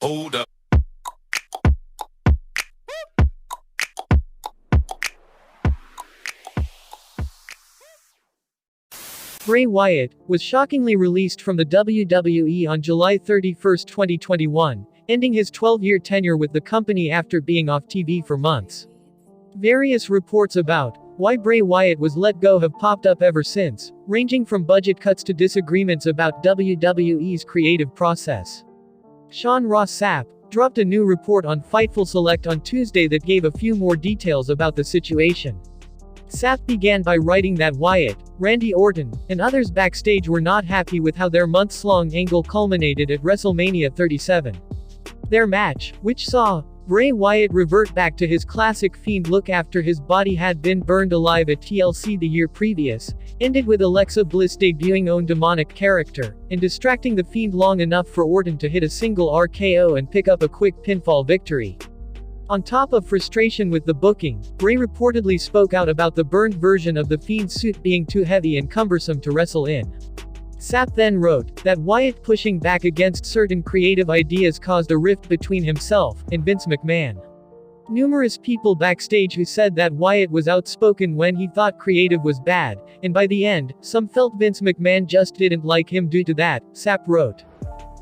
Hold up. Bray Wyatt was shockingly released from the WWE on July 31, 2021, ending his 12-year tenure with the company after being off TV for months. Various reports about why Bray Wyatt was let go have popped up ever since, ranging from budget cuts to disagreements about WWE's creative process. Ross Sapp dropped a new report on Fightful Select on Tuesday that gave a few more details about the situation. Sapp began by writing that Wyatt, Randy Orton, and others backstage were not happy with how their months-long angle culminated at WrestleMania 37. Their match, which saw Bray Wyatt revert back to his classic Fiend look after his body had been burned alive at TLC the year previous, ended with Alexa Bliss debuting own demonic character, and distracting the Fiend long enough for Orton to hit a single RKO and pick up a quick pinfall victory. On top of frustration with the booking, Bray reportedly spoke out about the burned version of the Fiend's suit being too heavy and cumbersome to wrestle in. Sapp then wrote that Wyatt pushing back against certain creative ideas caused a rift between himself and Vince McMahon. Numerous people backstage who said that Wyatt was outspoken when he thought creative was bad, and by the end, some felt Vince McMahon just didn't like him due to that, Sapp wrote.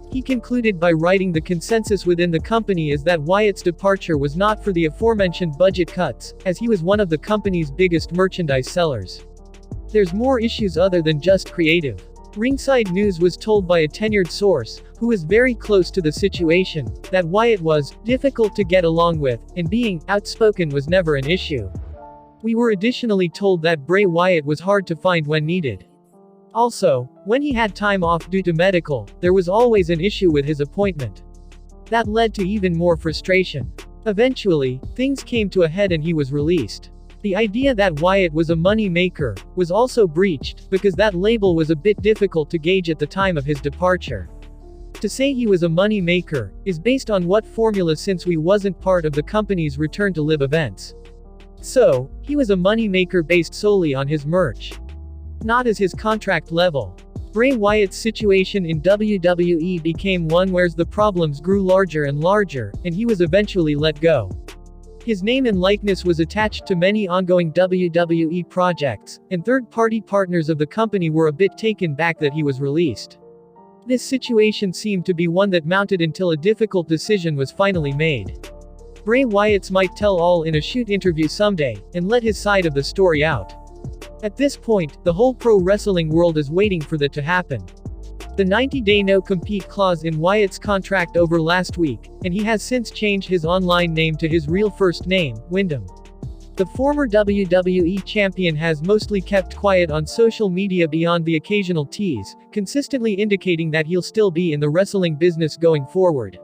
He concluded by writing the consensus within the company is that Wyatt's departure was not for the aforementioned budget cuts, as he was one of the company's biggest merchandise sellers. There's more issues other than just creative. Ringside News was told by a tenured source, who was very close to the situation, that Wyatt was difficult to get along with, and being outspoken was never an issue. We were additionally told that Bray Wyatt was hard to find when needed. Also, when he had time off due to medical, there was always an issue with his appointment. That led to even more frustration. Eventually, things came to a head and he was released. The idea that Wyatt was a money maker was also breached, because that label was a bit difficult to gauge at the time of his departure. To say he was a money maker is based on what formula, since we wasn't part of the company's return to live events. So, he was a money maker based solely on his merch, not as his contract level. Bray Wyatt's situation in WWE became one where the problems grew larger and larger, and he was eventually let go. His name and likeness was attached to many ongoing WWE projects, and third-party partners of the company were a bit taken back that he was released. This situation seemed to be one that mounted until a difficult decision was finally made. Bray Wyatt's might tell all in a shoot interview someday, and let his side of the story out. At this point, the whole pro wrestling world is waiting for that to happen. The 90-day no-compete clause in Wyatt's contract over last week, and he has since changed his online name to his real first name, Wyndham. The former WWE champion has mostly kept quiet on social media beyond the occasional tease, consistently indicating that he'll still be in the wrestling business going forward.